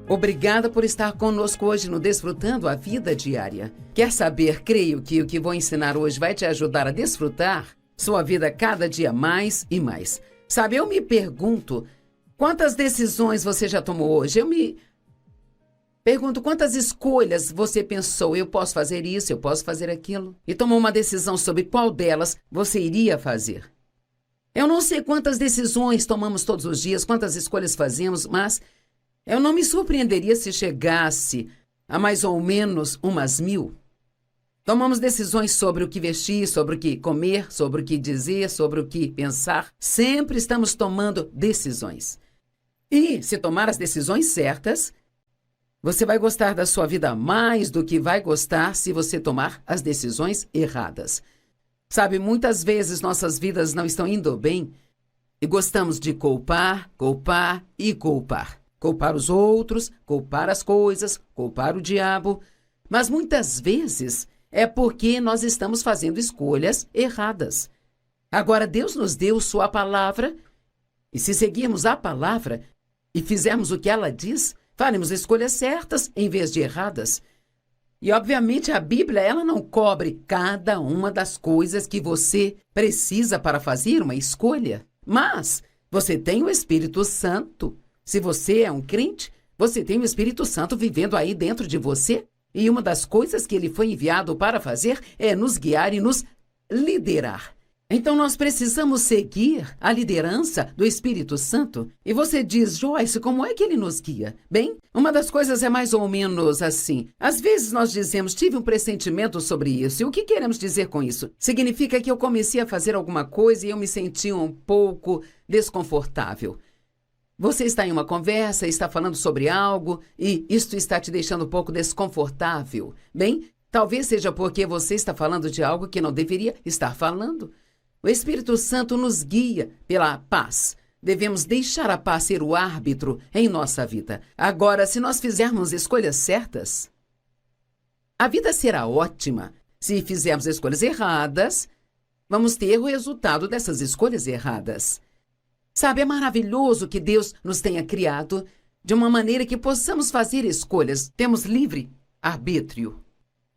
Obrigada por estar conosco hoje no Desfrutando a Vida Diária. Quer saber? Creio que o que vou ensinar hoje vai te ajudar a desfrutar sua vida cada dia mais e mais. Sabe, eu me pergunto, quantas decisões você já tomou hoje? Eu me pergunto, quantas escolhas você pensou? Eu posso fazer isso, eu posso fazer aquilo. E tomou uma decisão sobre qual delas você iria fazer. Eu não sei quantas decisões tomamos todos os dias, quantas escolhas fazemos, mas eu não me surpreenderia se chegasse a mais ou menos umas 1000. Tomamos decisões sobre o que vestir, sobre o que comer, sobre o que dizer, sobre o que pensar. Sempre estamos tomando decisões. E se tomar as decisões certas, você vai gostar da sua vida mais do que vai gostar se você tomar as decisões erradas. Sabe, muitas vezes nossas vidas não estão indo bem e gostamos de culpar, culpar e culpar. Culpar os outros, culpar as coisas, culpar o diabo. Mas muitas vezes é porque nós estamos fazendo escolhas erradas. Agora, Deus nos deu sua palavra e se seguirmos a palavra e fizermos o que ela diz, faremos escolhas certas em vez de erradas. E, obviamente, a Bíblia ela não cobre cada uma das coisas que você precisa para fazer uma escolha. Mas você tem o Espírito Santo. Se você é um crente, você tem o Espírito Santo vivendo aí dentro de você. E uma das coisas que ele foi enviado para fazer é nos guiar e nos liderar. Então, nós precisamos seguir a liderança do Espírito Santo. E você diz, Joyce, como é que ele nos guia? Bem, uma das coisas é mais ou menos assim. Às vezes nós dizemos, tive um pressentimento sobre isso. E o que queremos dizer com isso? Significa que eu comecei a fazer alguma coisa e eu me senti um pouco desconfortável. Você está em uma conversa, está falando sobre algo e isto está te deixando um pouco desconfortável. Bem, talvez seja porque você está falando de algo que não deveria estar falando. O Espírito Santo nos guia pela paz. Devemos deixar a paz ser o árbitro em nossa vida. Agora, se nós fizermos escolhas certas, a vida será ótima. Se fizermos escolhas erradas, vamos ter o resultado dessas escolhas erradas. Sabe, é maravilhoso que Deus nos tenha criado de uma maneira que possamos fazer escolhas. Temos livre arbítrio.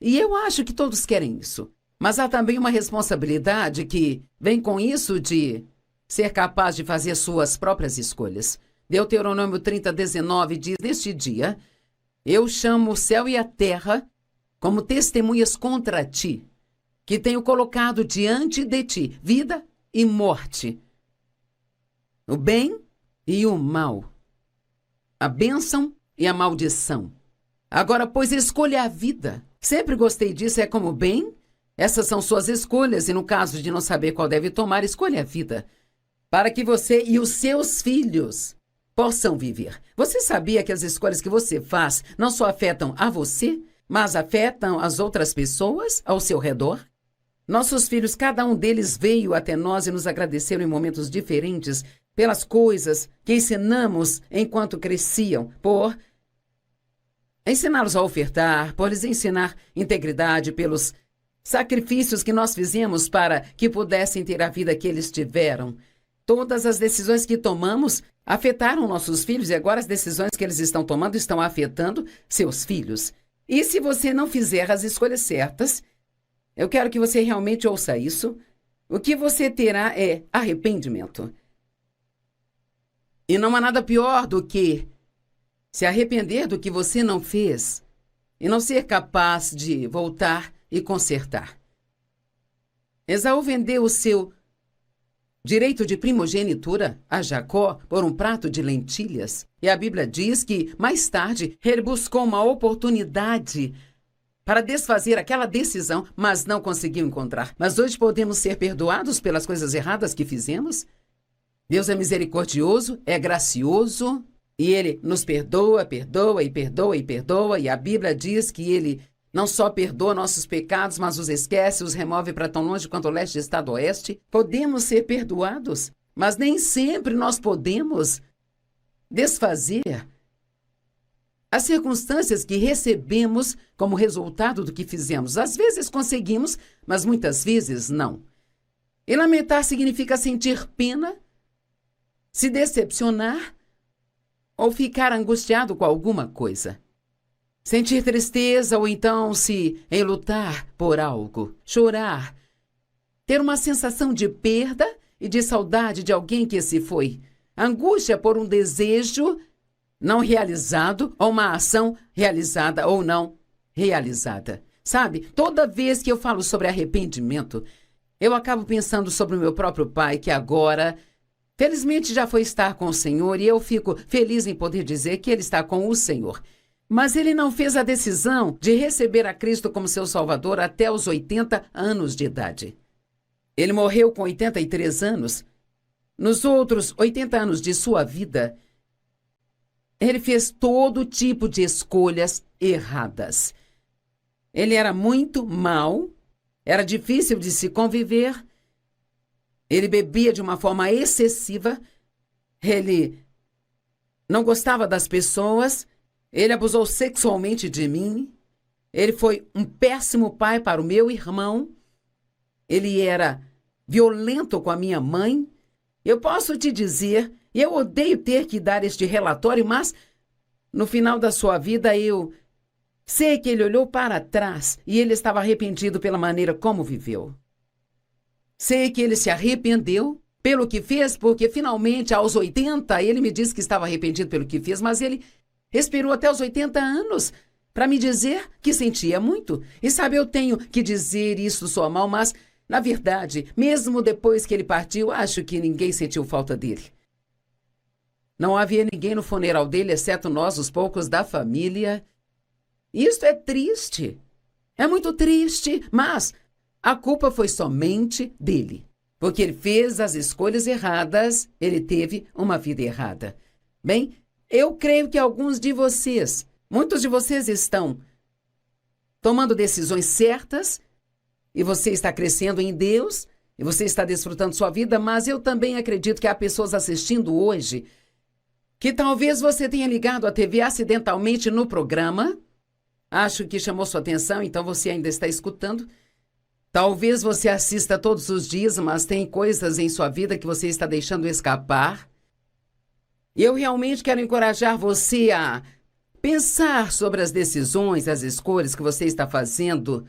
E eu acho que todos querem isso. Mas há também uma responsabilidade que vem com isso de ser capaz de fazer suas próprias escolhas. Deuteronômio 30:19 diz, neste dia, eu chamo o céu e a terra como testemunhas contra ti, que tenho colocado diante de ti vida e morte, o bem e o mal, a bênção e a maldição. Agora, pois, escolha a vida. Sempre gostei disso, é como bem. Essas são suas escolhas e no caso de não saber qual deve tomar, escolha a vida, para que você e os seus filhos possam viver. Você sabia que as escolhas que você faz não só afetam a você, mas afetam as outras pessoas ao seu redor? Nossos filhos, cada um deles veio até nós e nos agradeceram em momentos diferentes pelas coisas que ensinamos enquanto cresciam, por ensiná-los a ofertar, por lhes ensinar integridade, pelos sacrifícios que nós fizemos para que pudessem ter a vida que eles tiveram. Todas as decisões que tomamos afetaram nossos filhos e agora as decisões que eles estão tomando estão afetando seus filhos. E se você não fizer as escolhas certas, eu quero que você realmente ouça isso, o que você terá é arrependimento. E não há nada pior do que se arrepender do que você não fez e não ser capaz de voltar e consertar. Esaú vendeu o seu direito de primogenitura a Jacó por um prato de lentilhas. E a Bíblia diz que, mais tarde, ele buscou uma oportunidade para desfazer aquela decisão, mas não conseguiu encontrar. Mas hoje podemos ser perdoados pelas coisas erradas que fizemos? Deus é misericordioso, é gracioso, e Ele nos perdoa, perdoa e perdoa e perdoa. E a Bíblia diz que Ele não só perdoa nossos pecados, mas os esquece, os remove para tão longe quanto o leste está do oeste. Podemos ser perdoados, mas nem sempre nós podemos desfazer as circunstâncias que recebemos como resultado do que fizemos. Às vezes conseguimos, mas muitas vezes não. E lamentar significa sentir pena, se decepcionar ou ficar angustiado com alguma coisa. Sentir tristeza ou então se enlutar por algo, chorar, ter uma sensação de perda e de saudade de alguém que se foi, angústia por um desejo não realizado ou uma ação realizada ou não realizada. Sabe, toda vez que eu falo sobre arrependimento, eu acabo pensando sobre o meu próprio pai, que agora, felizmente, já foi estar com o Senhor, e eu fico feliz em poder dizer que ele está com o Senhor. Mas ele não fez a decisão de receber a Cristo como seu Salvador até os 80 anos de idade. Ele morreu com 83 anos. Nos outros 80 anos de sua vida, ele fez todo tipo de escolhas erradas. Ele era muito mau, era difícil de se conviver, ele bebia de uma forma excessiva, ele não gostava das pessoas, ele abusou sexualmente de mim, ele foi um péssimo pai para o meu irmão, ele era violento com a minha mãe. Eu posso te dizer, eu odeio ter que dar este relatório, mas no final da sua vida eu sei que ele olhou para trás e ele estava arrependido pela maneira como viveu. Sei que ele se arrependeu pelo que fez, porque finalmente aos 80 ele me disse que estava arrependido pelo que fez, mas ele esperou até os 80 anos para me dizer que sentia muito. E sabe, eu tenho que dizer isso soa mal, mas na verdade, mesmo depois que ele partiu, acho que ninguém sentiu falta dele. Não havia ninguém no funeral dele, exceto nós, os poucos da família. Isto é triste. É muito triste, mas a culpa foi somente dele. Porque ele fez as escolhas erradas, ele teve uma vida errada. Bem, eu creio que alguns de vocês, muitos de vocês estão tomando decisões certas, e você está crescendo em Deus, e você está desfrutando sua vida, mas eu também acredito que há pessoas assistindo hoje que talvez você tenha ligado a TV acidentalmente no programa. Acho que chamou sua atenção, então você ainda está escutando. Talvez você assista todos os dias, mas tem coisas em sua vida que você está deixando escapar. E eu realmente quero encorajar você a pensar sobre as decisões, as escolhas que você está fazendo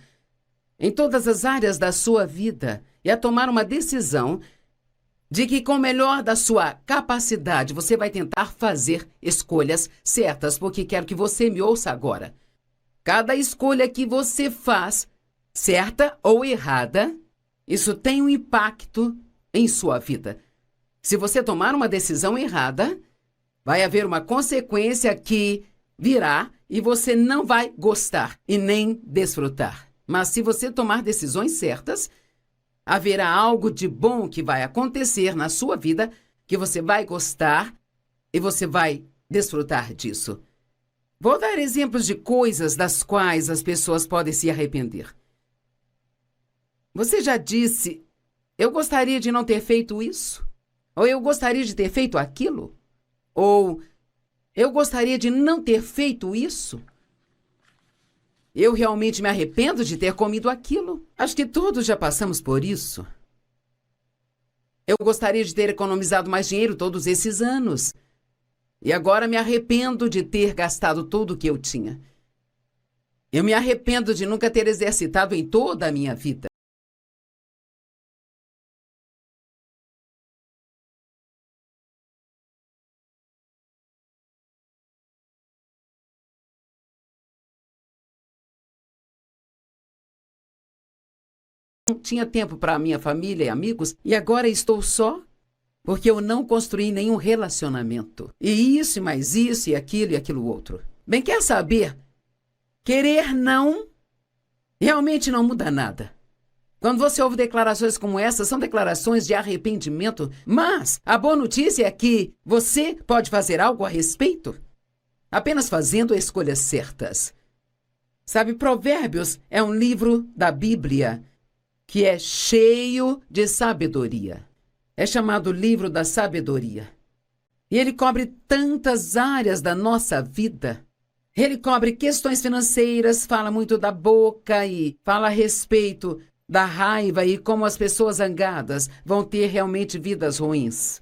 em todas as áreas da sua vida e a tomar uma decisão de que, com o melhor da sua capacidade, você vai tentar fazer escolhas certas, porque quero que você me ouça agora. Cada escolha que você faz, certa ou errada, isso tem um impacto em sua vida. Se você tomar uma decisão errada, vai haver uma consequência que virá e você não vai gostar e nem desfrutar. Mas se você tomar decisões certas, haverá algo de bom que vai acontecer na sua vida, que você vai gostar e você vai desfrutar disso. Vou dar exemplos de coisas das quais as pessoas podem se arrepender. Você já disse, eu gostaria de não ter feito isso? Ou eu gostaria de ter feito aquilo? Ou eu gostaria de não ter feito isso? Eu realmente me arrependo de ter comido aquilo. Acho que todos já passamos por isso. Eu gostaria de ter economizado mais dinheiro todos esses anos. E agora me arrependo de ter gastado tudo o que eu tinha. Eu me arrependo de nunca ter exercitado em toda a minha vida. Não tinha tempo para minha família e amigos e agora estou só porque eu não construí nenhum relacionamento. E isso, e mais isso, e aquilo outro. Bem, quer saber? Querer não realmente não muda nada. Quando você ouve declarações como essa, são declarações de arrependimento, mas a boa notícia é que você pode fazer algo a respeito, apenas fazendo escolhas certas. Sabe, Provérbios é um livro da Bíblia que é cheio de sabedoria. É chamado livro da sabedoria. E ele cobre tantas áreas da nossa vida. Ele cobre questões financeiras, fala muito da boca e fala a respeito da raiva e como as pessoas zangadas vão ter realmente vidas ruins.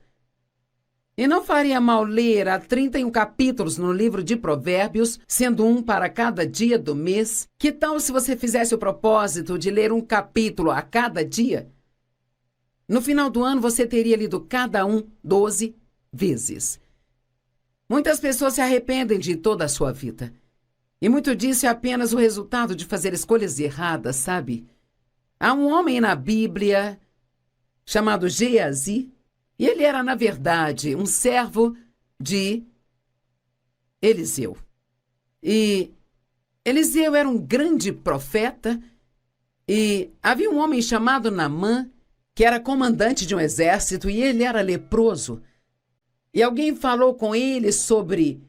E não faria mal ler há 31 capítulos no livro de Provérbios, sendo um para cada dia do mês? Que tal se você fizesse o propósito de ler um capítulo a cada dia? No final do ano, você teria lido cada um 12 vezes. Muitas pessoas se arrependem de toda a sua vida. E muito disso é apenas o resultado de fazer escolhas erradas, sabe? Há um homem na Bíblia chamado Geazi, e ele era, na verdade, um servo de Eliseu. E Eliseu era um grande profeta, e havia um homem chamado Naamã, que era comandante de um exército, e ele era leproso. E alguém falou com ele sobre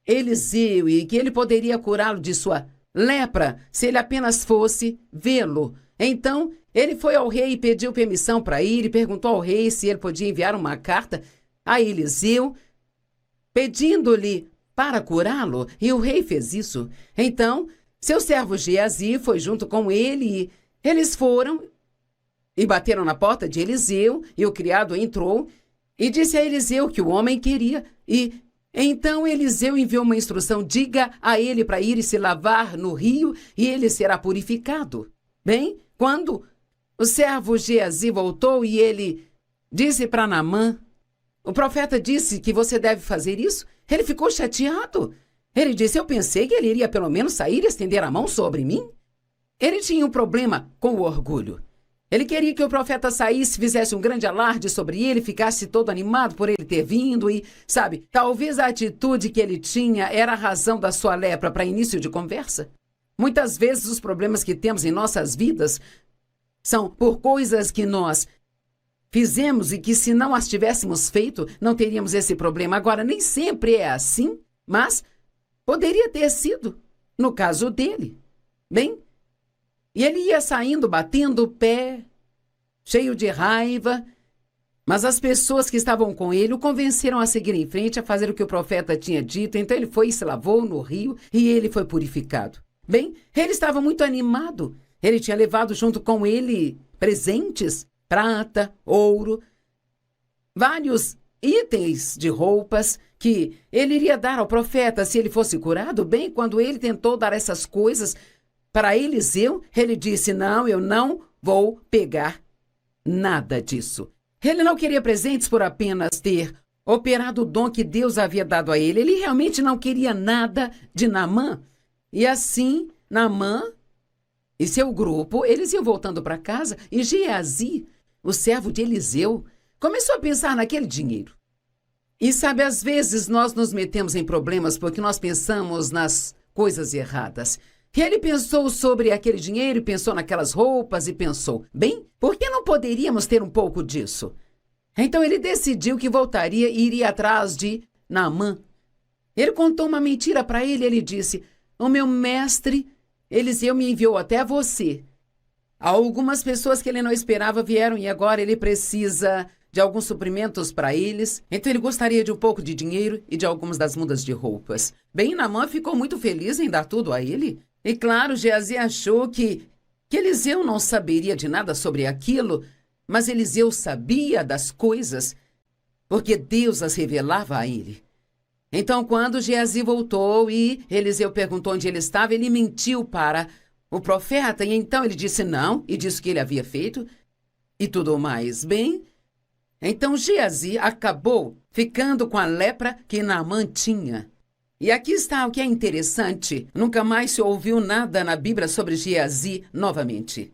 Eliseu e que ele poderia curá-lo de sua lepra se ele apenas fosse vê-lo. Então, ele foi ao rei e pediu permissão para ir e perguntou ao rei se ele podia enviar uma carta a Eliseu, pedindo-lhe para curá-lo, e o rei fez isso. Então, seu servo Geazi foi junto com ele e eles foram e bateram na porta de Eliseu, e o criado entrou e disse a Eliseu que o homem queria. E então Eliseu enviou uma instrução: diga a ele para ir e se lavar no rio e ele será purificado. Bem, quando o servo Geazi voltou e ele disse para Naamã: o profeta disse que você deve fazer isso, ele ficou chateado. Ele disse: eu pensei que ele iria pelo menos sair e estender a mão sobre mim. Ele tinha um problema com o orgulho. Ele queria que o profeta saísse, fizesse um grande alarde sobre ele, ficasse todo animado por ele ter vindo e, sabe, talvez a atitude que ele tinha era a razão da sua lepra para início de conversa. Muitas vezes os problemas que temos em nossas vidas são por coisas que nós fizemos e que, se não as tivéssemos feito, não teríamos esse problema. Agora, nem sempre é assim, mas poderia ter sido no caso dele. Bem, e ele ia saindo, batendo o pé, cheio de raiva, mas as pessoas que estavam com ele o convenceram a seguir em frente, a fazer o que o profeta tinha dito. Então ele foi e se lavou no rio e ele foi purificado. Bem, ele estava muito animado. Ele tinha levado junto com ele presentes, prata, ouro, vários itens de roupas que ele iria dar ao profeta se ele fosse curado. Bem, quando ele tentou dar essas coisas para Eliseu, ele disse: não, eu não vou pegar nada disso. Ele não queria presentes por apenas ter operado o dom que Deus havia dado a ele. Ele realmente não queria nada de Naamã. E assim, Naamã e seu grupo, eles iam voltando para casa, e Geazi, o servo de Eliseu, começou a pensar naquele dinheiro. E sabe, às vezes nós nos metemos em problemas porque nós pensamos nas coisas erradas. E ele pensou sobre aquele dinheiro, pensou naquelas roupas e pensou: bem, por que não poderíamos ter um pouco disso? Então ele decidiu que voltaria e iria atrás de Naamã. Ele contou uma mentira para ele. Ele disse: o meu mestre Eliseu me enviou até você. Algumas pessoas que ele não esperava vieram e agora ele precisa de alguns suprimentos para eles. Então ele gostaria de um pouco de dinheiro e de algumas das mudas de roupas. Bem, Naamã ficou muito feliz em dar tudo a ele. E claro, Geazi achou que Eliseu não saberia de nada sobre aquilo, mas Eliseu sabia das coisas, porque Deus as revelava a ele. Então, quando Geazi voltou e Eliseu perguntou onde ele estava, ele mentiu para o profeta, e então ele disse não, e disse o que ele havia feito, e tudo mais. Bem, então Geazi acabou ficando com a lepra que Naamã tinha. E aqui está o que é interessante: nunca mais se ouviu nada na Bíblia sobre Geazi novamente.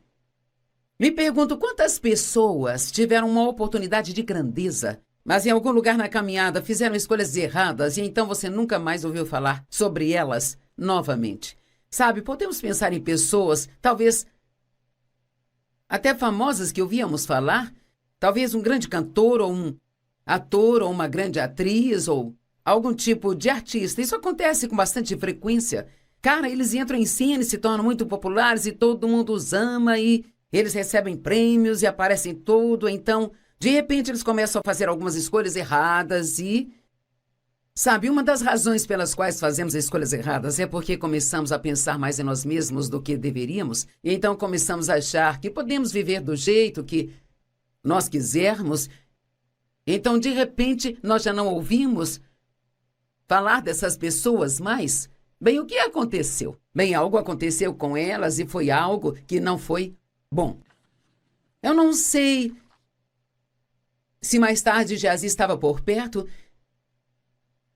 Me pergunto quantas pessoas tiveram uma oportunidade de grandeza, mas em algum lugar na caminhada fizeram escolhas erradas e então você nunca mais ouviu falar sobre elas novamente. Sabe, podemos pensar em pessoas, talvez até famosas, que ouvíamos falar, talvez um grande cantor ou um ator ou uma grande atriz ou algum tipo de artista. Isso acontece com bastante frequência. Cara, eles entram em cena e se tornam muito populares e todo mundo os ama e eles recebem prêmios e aparecem tudo. Então, de repente, eles começam a fazer algumas escolhas erradas e... sabe, uma das razões pelas quais fazemos escolhas erradas é porque começamos a pensar mais em nós mesmos do que deveríamos. E então começamos a achar que podemos viver do jeito que nós quisermos. Então, de repente, nós já não ouvimos falar dessas pessoas mais? Bem, o que aconteceu? Bem, algo aconteceu com elas e foi algo que não foi bom. Eu não sei se mais tarde Geazi estava por perto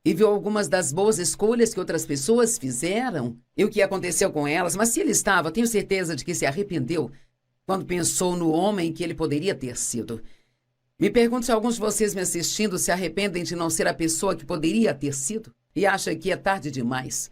e viu algumas das boas escolhas que outras pessoas fizeram e o que aconteceu com elas, mas se ele estava, tenho certeza de que se arrependeu quando pensou no homem que ele poderia ter sido. Me pergunto se alguns de vocês me assistindo se arrependem de não ser a pessoa que poderia ter sido e acham que é tarde demais.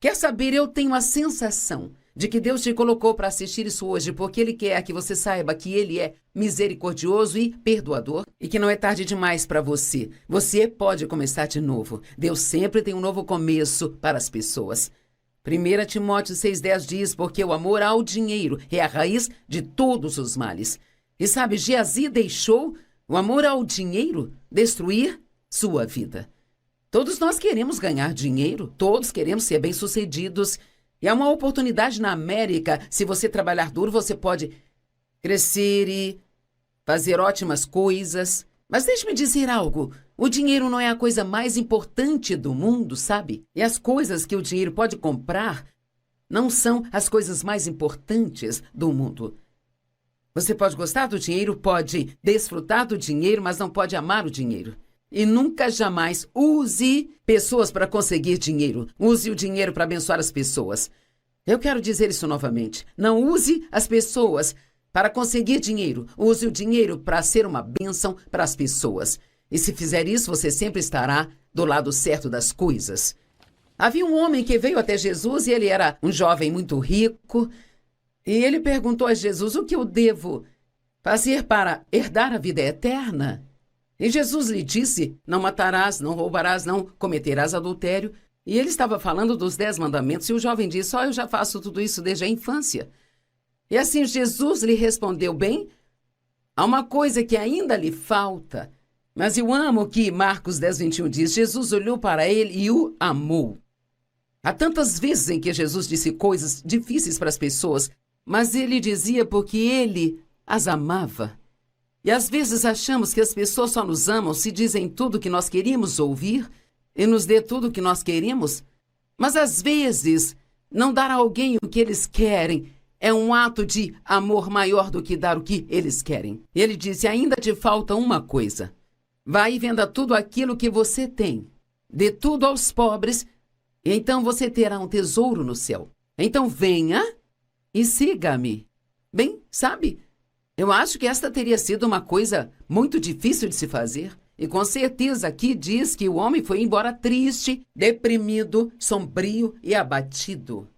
Quer saber, eu tenho a sensação de que Deus te colocou para assistir isso hoje porque Ele quer que você saiba que Ele é misericordioso e perdoador e que não é tarde demais para você. Você pode começar de novo. Deus sempre tem um novo começo para as pessoas. 1 Timóteo 6,10 diz, porque o amor ao dinheiro é a raiz de todos os males. E sabe, Geazi deixou o amor ao dinheiro destruir sua vida. Todos nós queremos ganhar dinheiro, todos queremos ser bem-sucedidos. E há uma oportunidade na América. Se você trabalhar duro, você pode crescer e fazer ótimas coisas. Mas deixe-me dizer algo. O dinheiro não é a coisa mais importante do mundo, sabe? E as coisas que o dinheiro pode comprar não são as coisas mais importantes do mundo. Você pode gostar do dinheiro, pode desfrutar do dinheiro, mas não pode amar o dinheiro. E nunca, jamais use pessoas para conseguir dinheiro. Use o dinheiro para abençoar as pessoas. Eu quero dizer isso novamente. Não use as pessoas para conseguir dinheiro. Use o dinheiro para ser uma bênção para as pessoas. E se fizer isso, você sempre estará do lado certo das coisas. Havia um homem que veio até Jesus e ele era um jovem muito rico. E ele perguntou a Jesus, o que eu devo fazer para herdar a vida eterna? E Jesus lhe disse, não matarás, não roubarás, não cometerás adultério. E ele estava falando dos 10 mandamentos e o jovem disse, eu já faço tudo isso desde a infância. E assim Jesus lhe respondeu, bem, há uma coisa que ainda lhe falta. Mas eu amo que Marcos 10:21 diz, Jesus olhou para ele e o amou. Há tantas vezes em que Jesus disse coisas difíceis para as pessoas, mas ele dizia porque ele as amava. E às vezes achamos que as pessoas só nos amam se dizem tudo o que nós queríamos ouvir e nos dê tudo o que nós queremos. Mas às vezes, não dar a alguém o que eles querem é um ato de amor maior do que dar o que eles querem. Ele disse, ainda te falta uma coisa. Vai e venda tudo aquilo que você tem. Dê tudo aos pobres, e então você terá um tesouro no céu. Então venha e siga-me. Bem, sabe, eu acho que esta teria sido uma coisa muito difícil de se fazer. E com certeza aqui diz que o homem foi embora triste, deprimido, sombrio e abatido.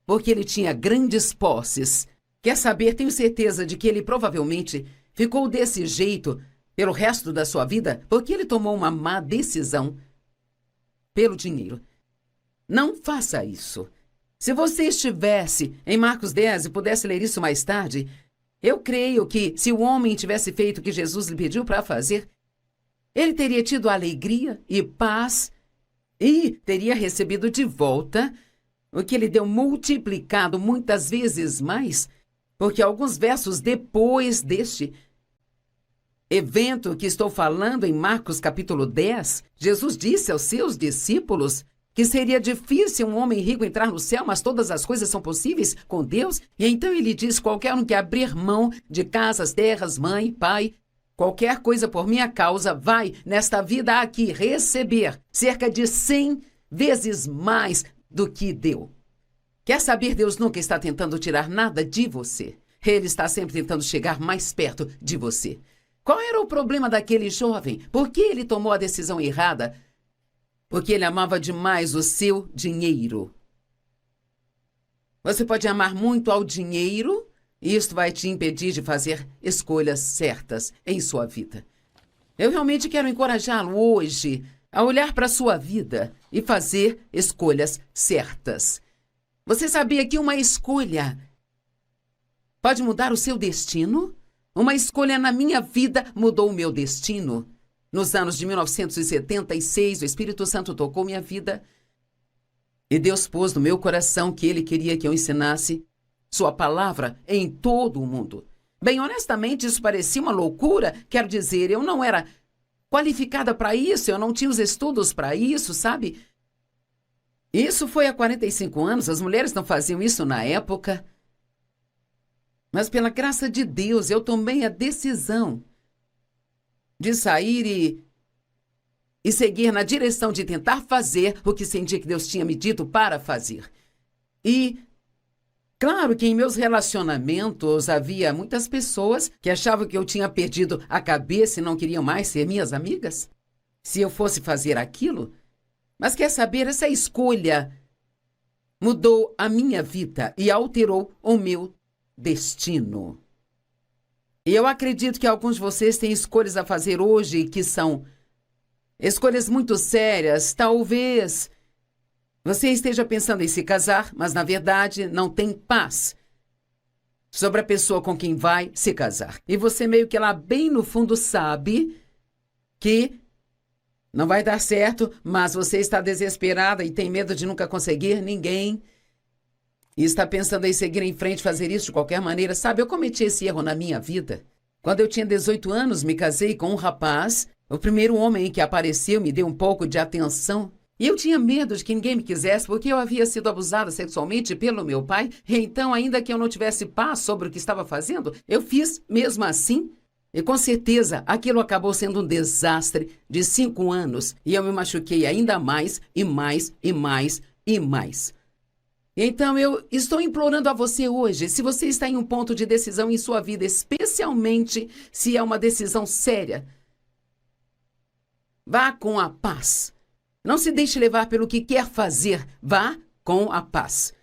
Porque ele tinha grandes posses. Quer saber, tenho certeza de que ele provavelmente ficou desse jeito pelo resto da sua vida porque ele tomou uma má decisão pelo dinheiro. Não faça isso. Se você estivesse em Marcos 10 e pudesse ler isso mais tarde, eu creio que se o homem tivesse feito o que Jesus lhe pediu para fazer, ele teria tido alegria e paz e teria recebido de volta o que ele deu multiplicado muitas vezes mais, porque alguns versos depois deste evento que estou falando em Marcos capítulo 10, Jesus disse aos seus discípulos que seria difícil um homem rico entrar no céu, mas todas as coisas são possíveis com Deus. E então ele diz, qualquer um que abrir mão de casas, terras, mãe, pai, qualquer coisa por minha causa, vai nesta vida aqui receber cerca de 100 vezes mais do que deu. Quer saber, Deus nunca está tentando tirar nada de você. Ele está sempre tentando chegar mais perto de você. Qual era o problema daquele jovem? Por que ele tomou a decisão errada? Porque ele amava demais o seu dinheiro. Você pode amar muito ao dinheiro e isso vai te impedir de fazer escolhas certas em sua vida. Eu realmente quero encorajá-lo hoje a olhar para a sua vida e fazer escolhas certas. Você sabia que uma escolha pode mudar o seu destino? Uma escolha na minha vida mudou o meu destino. Nos anos de 1976, o Espírito Santo tocou minha vida e Deus pôs no meu coração que Ele queria que eu ensinasse sua palavra em todo o mundo. Bem, honestamente, isso parecia uma loucura. Quero dizer, eu não era qualificada para isso, eu não tinha os estudos para isso, sabe? Isso foi há 45 anos, as mulheres não faziam isso na época. Mas pela graça de Deus, eu tomei a decisão de sair e seguir na direção de tentar fazer o que senti que Deus tinha me dito para fazer. E claro que em meus relacionamentos havia muitas pessoas que achavam que eu tinha perdido a cabeça e não queriam mais ser minhas amigas se eu fosse fazer aquilo. Mas quer saber, essa escolha mudou a minha vida e alterou o meu destino. E eu acredito que alguns de vocês têm escolhas a fazer hoje que são escolhas muito sérias. Talvez você esteja pensando em se casar, mas na verdade não tem paz sobre a pessoa com quem vai se casar. E você meio que lá bem no fundo sabe que não vai dar certo, mas você está desesperada e tem medo de nunca conseguir ninguém. E está pensando em seguir em frente, fazer isso de qualquer maneira. Sabe, eu cometi esse erro na minha vida. Quando eu tinha 18 anos, me casei com um rapaz. O primeiro homem que apareceu me deu um pouco de atenção. E eu tinha medo de que ninguém me quisesse, porque eu havia sido abusada sexualmente pelo meu pai. E então, ainda que eu não tivesse paz sobre o que estava fazendo, eu fiz mesmo assim. E com certeza, aquilo acabou sendo um desastre de 5 anos. E eu me machuquei ainda mais, e mais, e mais, e mais. Então, eu estou implorando a você hoje, se você está em um ponto de decisão em sua vida, especialmente se é uma decisão séria, vá com a paz. Não se deixe levar pelo que quer fazer, vá com a paz.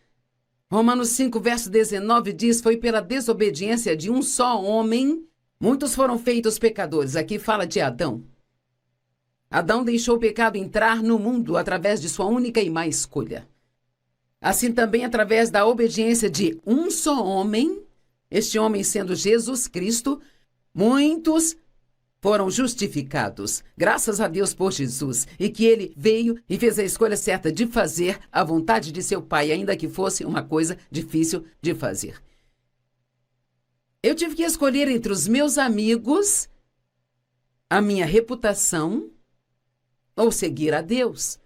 Romanos 5, verso 19 diz, foi pela desobediência de um só homem, muitos foram feitos pecadores. Aqui fala de Adão. Adão deixou o pecado entrar no mundo através de sua única e má escolha. Assim também, através da obediência de um só homem, este homem sendo Jesus Cristo, muitos foram justificados, graças a Deus por Jesus, e que ele veio e fez a escolha certa de fazer a vontade de seu Pai, ainda que fosse uma coisa difícil de fazer. Eu tive que escolher entre os meus amigos, a minha reputação, ou seguir a Deus.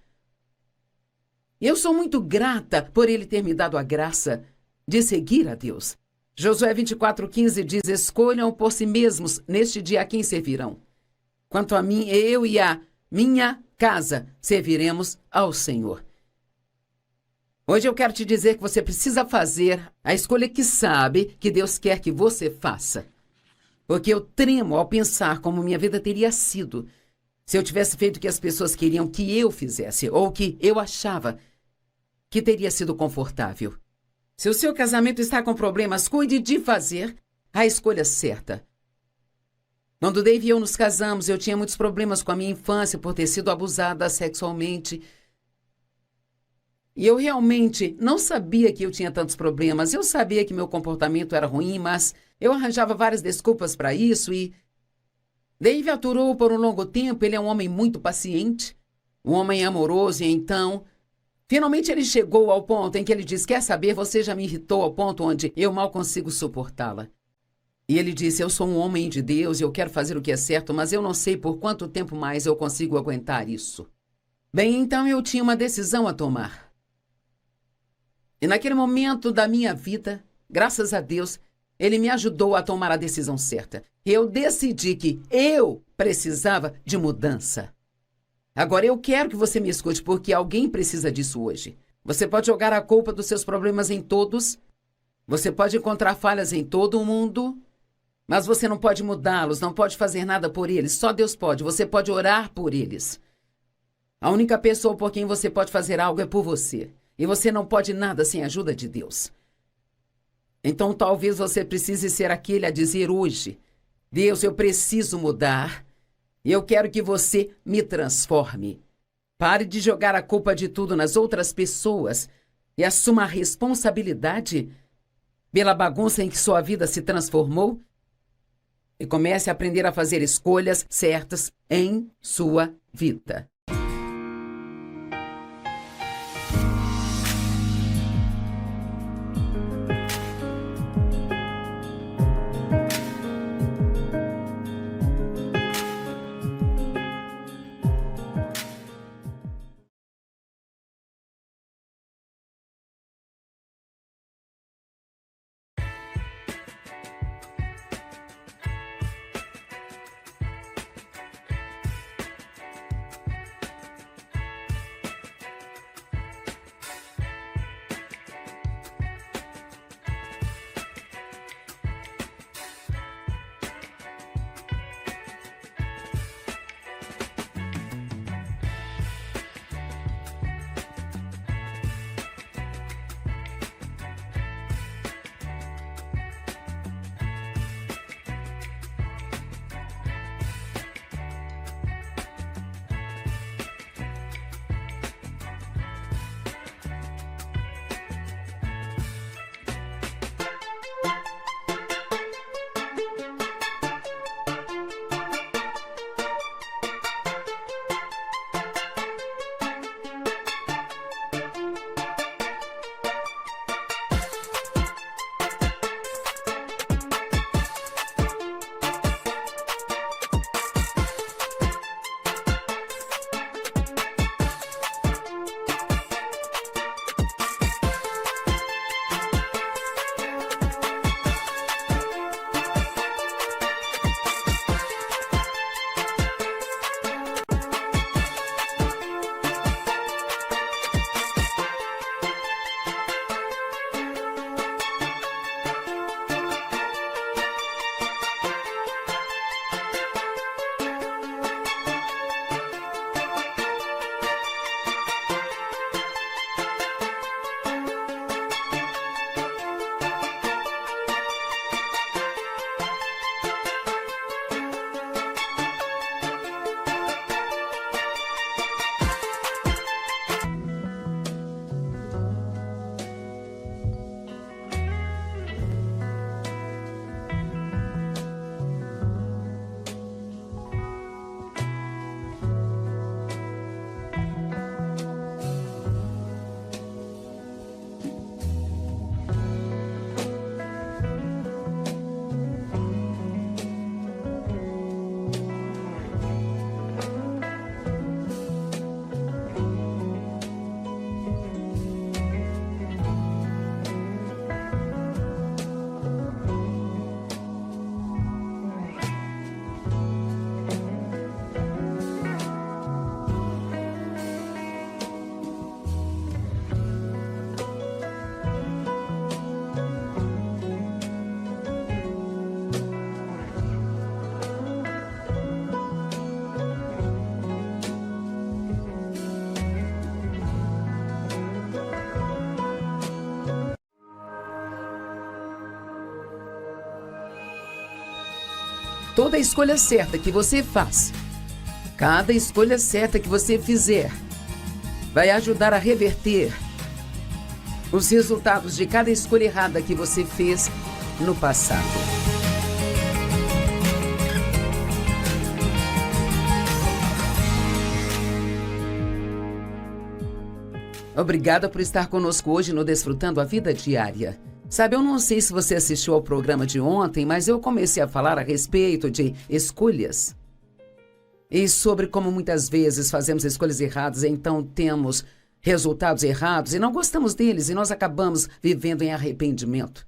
Eu sou muito grata por ele ter me dado a graça de seguir a Deus. Josué 24:15 diz, escolham por si mesmos neste dia a quem servirão. Quanto a mim, eu e a minha casa serviremos ao Senhor. Hoje eu quero te dizer que você precisa fazer a escolha que sabe que Deus quer que você faça. Porque eu tremo ao pensar como minha vida teria sido se eu tivesse feito o que as pessoas queriam que eu fizesse, ou que eu achava que teria sido confortável. Se o seu casamento está com problemas, cuide de fazer a escolha certa. Quando Dave e eu nos casamos, eu tinha muitos problemas com a minha infância por ter sido abusada sexualmente. E eu realmente não sabia que eu tinha tantos problemas. Eu sabia que meu comportamento era ruim, mas eu arranjava várias desculpas para isso e Dave aturou por um longo tempo. Ele é um homem muito paciente, um homem amoroso, e então finalmente ele chegou ao ponto em que ele disse, quer saber, você já me irritou ao ponto onde eu mal consigo suportá-la. E ele disse, eu sou um homem de Deus e eu quero fazer o que é certo, mas eu não sei por quanto tempo mais eu consigo aguentar isso. Bem, então eu tinha uma decisão a tomar. E naquele momento da minha vida, graças a Deus, ele me ajudou a tomar a decisão certa. Eu decidi que eu precisava de mudança. Agora, eu quero que você me escute, porque alguém precisa disso hoje. Você pode jogar a culpa dos seus problemas em todos. Você pode encontrar falhas em todo o mundo. Mas você não pode mudá-los, não pode fazer nada por eles. Só Deus pode. Você pode orar por eles. A única pessoa por quem você pode fazer algo é por você. E você não pode nada sem a ajuda de Deus. Então, talvez você precise ser aquele a dizer hoje, Deus, eu preciso mudar. E eu quero que você me transforme. Pare de jogar a culpa de tudo nas outras pessoas e assuma a responsabilidade pela bagunça em que sua vida se transformou e comece a aprender a fazer escolhas certas em sua vida. toda escolha certa que você faz, cada escolha certa que você fizer, vai ajudar a reverter os resultados de cada escolha errada que você fez no passado. Obrigada por estar conosco hoje no Desfrutando a Vida Diária. Sabe, eu não sei se você assistiu ao programa de ontem, mas eu comecei a falar a respeito de escolhas. E sobre como muitas vezes fazemos escolhas erradas, então temos resultados errados e não gostamos deles e nós acabamos vivendo em arrependimento.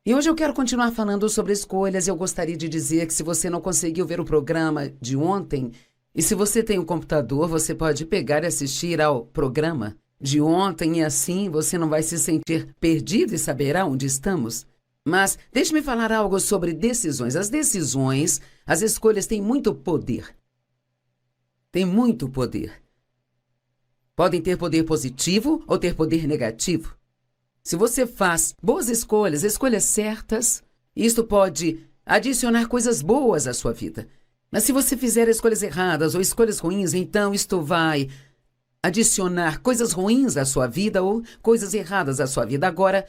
E hoje eu quero continuar falando sobre escolhas. Eu gostaria de dizer que se você não conseguiu ver o programa de ontem, e se você tem um computador, você pode pegar e assistir ao programa de ontem e assim você não vai se sentir perdido e saberá onde estamos. Mas deixe-me falar algo sobre decisões. As decisões, as escolhas têm muito poder. Tem muito poder. Podem ter poder positivo ou ter poder negativo. Se você faz boas escolhas, escolhas certas, isto pode adicionar coisas boas à sua vida. Mas se você fizer escolhas erradas ou escolhas ruins, então isto vai adicionar coisas ruins à sua vida ou coisas erradas à sua vida. Agora,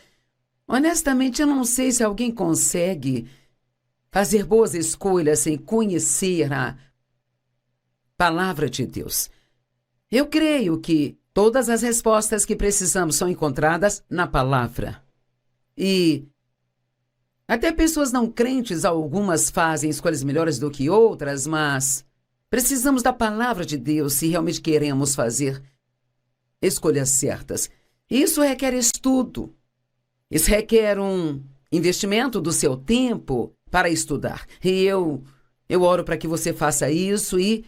honestamente, eu não sei se alguém consegue fazer boas escolhas sem conhecer a palavra de Deus. Eu creio que todas as respostas que precisamos são encontradas na palavra. E até pessoas não crentes, algumas fazem escolhas melhores do que outras, mas precisamos da palavra de Deus se realmente queremos fazer escolhas certas. Isso requer estudo. Isso requer um investimento do seu tempo para estudar. E eu oro para que você faça isso e,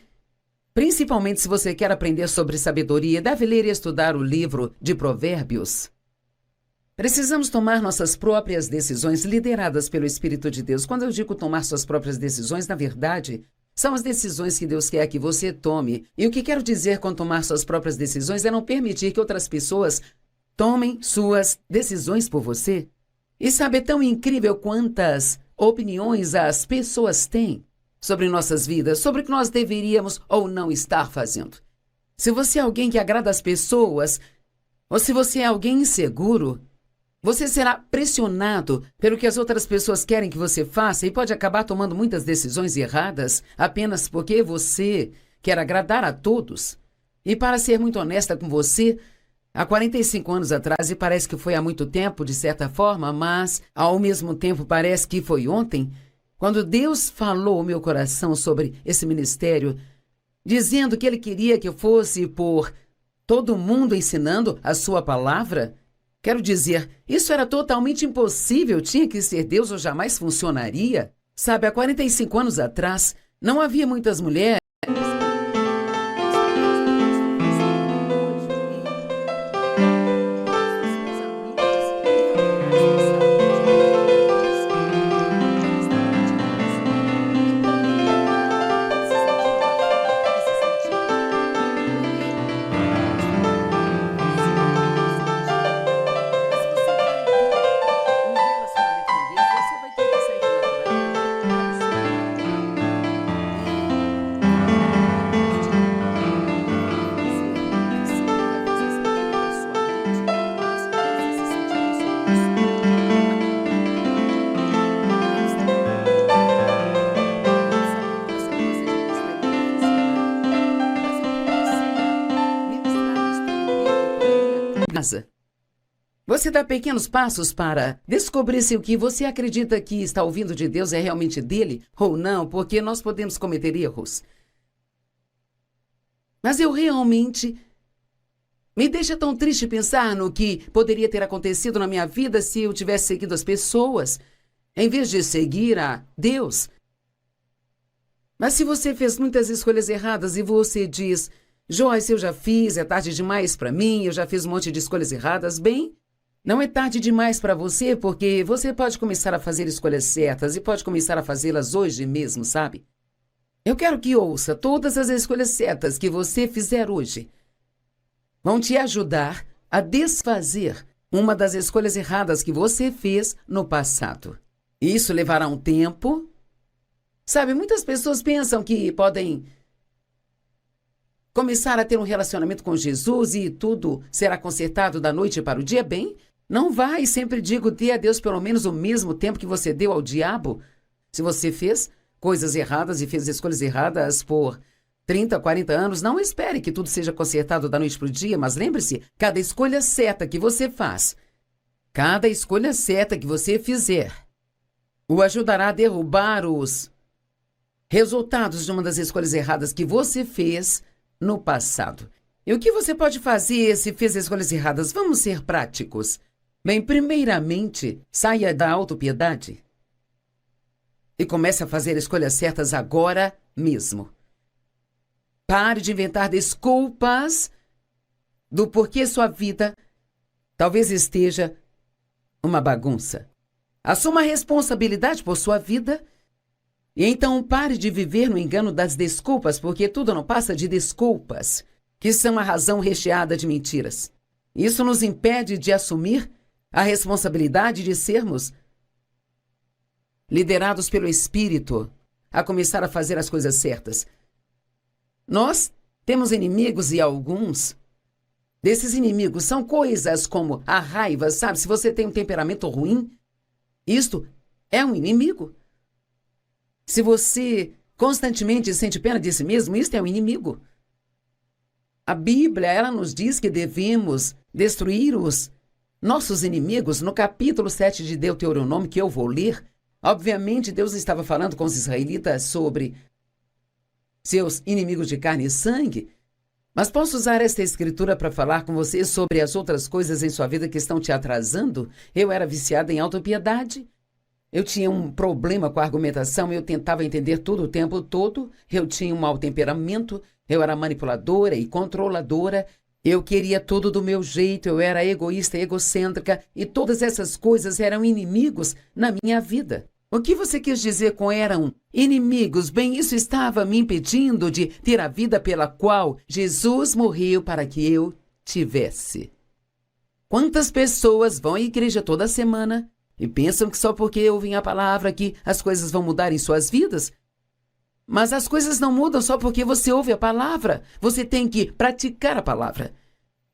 principalmente se você quer aprender sobre sabedoria, deve ler e estudar o livro de Provérbios. Precisamos tomar nossas próprias decisões lideradas pelo Espírito de Deus. Quando eu digo tomar suas próprias decisões, na verdade, são as decisões que Deus quer que você tome. E o que quero dizer com tomar suas próprias decisões é não permitir que outras pessoas tomem suas decisões por você. E sabe, é tão incrível quantas opiniões as pessoas têm sobre nossas vidas, sobre o que nós deveríamos ou não estar fazendo. Se você é alguém que agrada as pessoas, ou se você é alguém inseguro, você será pressionado pelo que as outras pessoas querem que você faça e pode acabar tomando muitas decisões erradas apenas porque você quer agradar a todos. E para ser muito honesta com você, há 45 anos atrás, e parece que foi há muito tempo de certa forma, mas ao mesmo tempo parece que foi ontem, quando Deus falou ao meu coração sobre esse ministério, dizendo que Ele queria que eu fosse por todo mundo ensinando a sua palavra, quero dizer, isso era totalmente impossível, tinha que ser Deus ou jamais funcionaria. Sabe, há 45 anos atrás, não havia muitas mulheres. Você dá pequenos passos para descobrir se o que você acredita que está ouvindo de Deus é realmente dele ou não, porque nós podemos cometer erros. Mas eu realmente me deixa tão triste pensar no que poderia ter acontecido na minha vida se eu tivesse seguido as pessoas, em vez de seguir a Deus. Mas se você fez muitas escolhas erradas e você diz, Joyce, eu já fiz, é tarde demais para mim, eu já fiz um monte de escolhas erradas, bem, não é tarde demais para você, porque você pode começar a fazer escolhas certas e pode começar a fazê-las hoje mesmo, sabe? Eu quero que ouça todas as escolhas certas que você fizer hoje. Vão te ajudar a desfazer uma das escolhas erradas que você fez no passado. Isso levará um tempo, Sabe, muitas pessoas pensam que podem começar a ter um relacionamento com Jesus e tudo será consertado da noite para o dia. Bem, não vai. Sempre digo, dê a Deus pelo menos o mesmo tempo que você deu ao diabo. Se você fez coisas erradas e fez escolhas erradas por 30, 40 anos, não espere que tudo seja consertado da noite para o dia, mas lembre-se, cada escolha certa que você faz, cada escolha certa que você fizer, o ajudará a derrubar os resultados de uma das escolhas erradas que você fez no passado. E o que você pode fazer se fez escolhas erradas? Vamos ser práticos. Bem, primeiramente, saia da autopiedade e comece a fazer escolhas certas agora mesmo. Pare de inventar desculpas do porquê sua vida talvez esteja uma bagunça. Assuma a responsabilidade por sua vida e então pare de viver no engano das desculpas, porque tudo não passa de desculpas, que são a razão recheada de mentiras. Isso nos impede de assumir a responsabilidade de sermos liderados pelo Espírito a começar a fazer as coisas certas. Nós temos inimigos e alguns desses inimigos são coisas como a raiva, sabe? Se você tem um temperamento ruim, isto é um inimigo. Se você constantemente sente pena de si mesmo, isto é um inimigo. A Bíblia, ela nos diz que devemos destruir os nossos inimigos. No capítulo 7 de Deuteronômio, que eu vou ler, obviamente Deus estava falando com os israelitas sobre seus inimigos de carne e sangue, mas posso usar esta escritura para falar com você sobre as outras coisas em sua vida que estão te atrasando? Eu era viciada em autopiedade. Eu tinha um problema com a argumentação, eu tentava entender tudo o tempo todo, eu tinha um mau temperamento, eu era manipuladora e controladora, eu queria tudo do meu jeito, eu era egoísta, egocêntrica, e todas essas coisas eram inimigos na minha vida. O que você quis dizer com eram inimigos? Bem, isso estava me impedindo de ter a vida pela qual Jesus morreu para que eu tivesse. Quantas pessoas vão à igreja toda semana e pensam que só porque ouvem a palavra que as coisas vão mudar em suas vidas? Mas as coisas não mudam só porque você ouve a palavra. Você tem que praticar a palavra.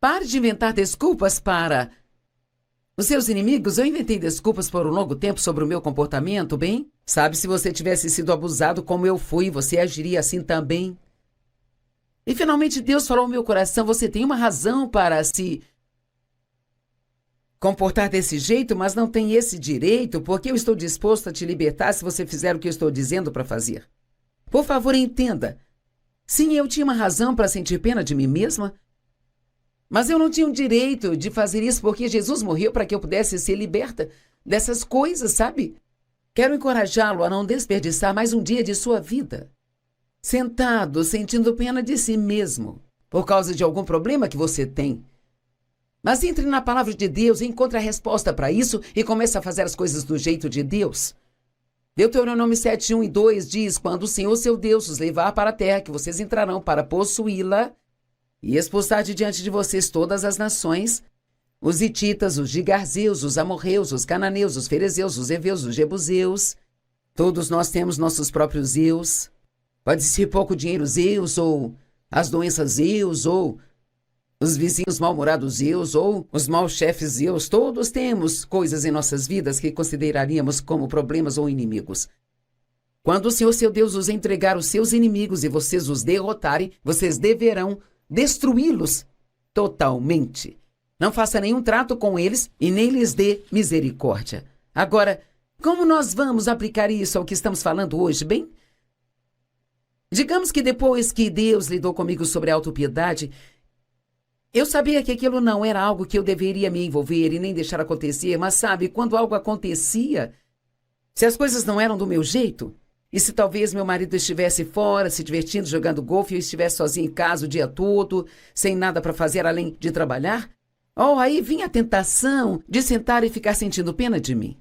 Pare de inventar desculpas para os seus inimigos. Eu inventei desculpas por um longo tempo sobre o meu comportamento, bem? Sabe, se você tivesse sido abusado como eu fui, você agiria assim também. E finalmente Deus falou ao meu coração, você tem uma razão para se comportar desse jeito, mas não tem esse direito, porque eu estou disposto a te libertar se você fizer o que eu estou dizendo para fazer. Por favor, entenda. Sim, eu tinha uma razão para sentir pena de mim mesma, mas eu não tinha o direito de fazer isso porque Jesus morreu para que eu pudesse ser liberta dessas coisas, sabe? Quero encorajá-lo a não desperdiçar mais um dia de sua vida sentado, sentindo pena de si mesmo, por causa de algum problema que você tem. Mas entre na palavra de Deus e encontre a resposta para isso e comece a fazer as coisas do jeito de Deus. Deuteronômio 7, 1 e 2 diz, quando o Senhor seu Deus os levar para a terra que vocês entrarão para possuí-la e expulsar de diante de vocês todas as nações, os hititas, os gigarzeus, os amorreus, os cananeus, os ferezeus, os heveus, os jebuseus. Todos nós temos nossos próprios eus. Pode ser pouco dinheiro eus, ou as doenças eus, ou os vizinhos mal-humorados eus, ou os maus chefes eus. Todos temos coisas em nossas vidas que consideraríamos como problemas ou inimigos. Quando o Senhor seu Deus os entregar os seus inimigos e vocês os derrotarem, vocês deverão destruí-los totalmente. Não faça nenhum trato com eles e nem lhes dê misericórdia. Agora, como nós vamos aplicar isso ao que estamos falando hoje, bem? Digamos que depois que Deus lidou comigo sobre a autopiedade, eu sabia que aquilo não era algo que eu deveria me envolver e nem deixar acontecer, mas sabe, quando algo acontecia, se as coisas não eram do meu jeito, e se talvez meu marido estivesse fora, se divertindo, jogando golfe, e eu estivesse sozinha em casa o dia todo, sem nada para fazer além de trabalhar, aí vinha a tentação de sentar e ficar sentindo pena de mim.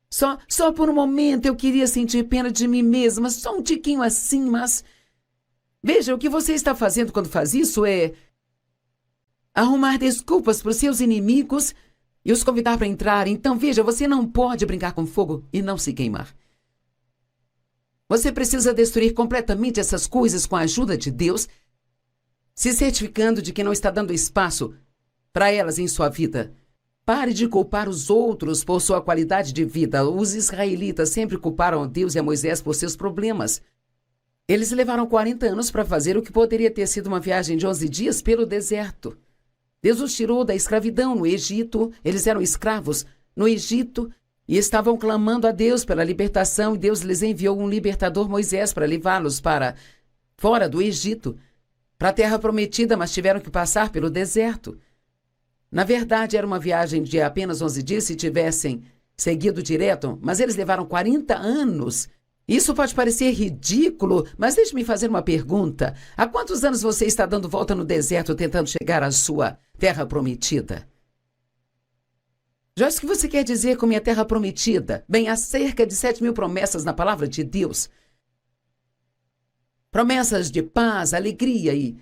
Só por um momento eu queria sentir pena de mim mesma, só um tiquinho assim, mas... Veja, o que você está fazendo quando faz isso é arrumar desculpas para os seus inimigos e os convidar para entrar. Então, veja, você não pode brincar com fogo e não se queimar. Você precisa destruir completamente essas coisas com a ajuda de Deus, se certificando de que não está dando espaço para elas em sua vida. Pare de culpar os outros por sua qualidade de vida. Os israelitas sempre culparam a Deus e a Moisés por seus problemas. Eles levaram 40 anos para fazer o que poderia ter sido uma viagem de 11 dias pelo deserto. Deus os tirou da escravidão no Egito. Eles eram escravos no Egito e estavam clamando a Deus pela libertação, e Deus lhes enviou um libertador, Moisés, para levá-los para fora do Egito, para a terra prometida, mas tiveram que passar pelo deserto. Na verdade, era uma viagem de apenas 11 dias se tivessem seguido direto, mas eles levaram 40 anos. Isso pode parecer ridículo, mas deixe-me fazer uma pergunta. Há quantos anos você está dando volta no deserto tentando chegar à sua terra prometida? Joyce, o que você quer dizer com minha terra prometida? Bem, há cerca de 7.000 promessas na palavra de Deus. Promessas de paz, alegria e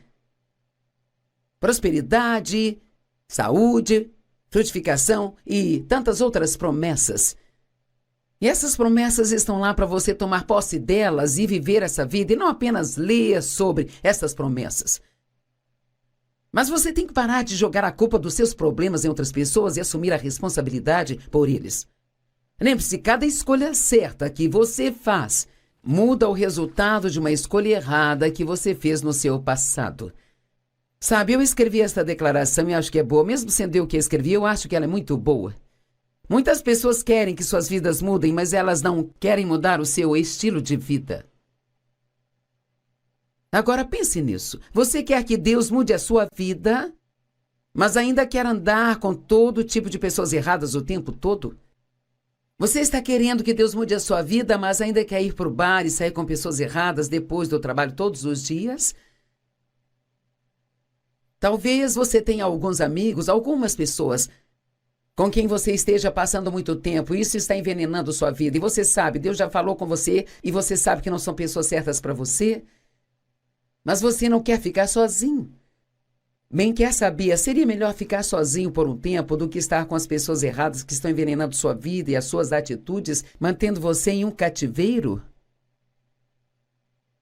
prosperidade, saúde, frutificação e tantas outras promessas. E essas promessas estão lá para você tomar posse delas e viver essa vida, e não apenas ler sobre essas promessas. Mas você tem que parar de jogar a culpa dos seus problemas em outras pessoas e assumir a responsabilidade por eles. Lembre-se, cada escolha certa que você faz muda o resultado de uma escolha errada que você fez no seu passado. Sabe, eu escrevi esta declaração e acho que é boa. Mesmo sendo eu que escrevi, eu acho que ela é muito boa. Muitas pessoas querem que suas vidas mudem, mas elas não querem mudar o seu estilo de vida. Agora pense nisso. Você quer que Deus mude a sua vida, mas ainda quer andar com todo tipo de pessoas erradas o tempo todo? Você está querendo que Deus mude a sua vida, mas ainda quer ir para o bar e sair com pessoas erradas depois do trabalho todos os dias? Talvez você tenha alguns amigos, algumas pessoas com quem você esteja passando muito tempo, e isso está envenenando sua vida. E você sabe, Deus já falou com você, e você sabe que não são pessoas certas para você. Mas você não quer ficar sozinho. Bem, quer saber, seria melhor ficar sozinho por um tempo do que estar com as pessoas erradas que estão envenenando sua vida e as suas atitudes, mantendo você em um cativeiro?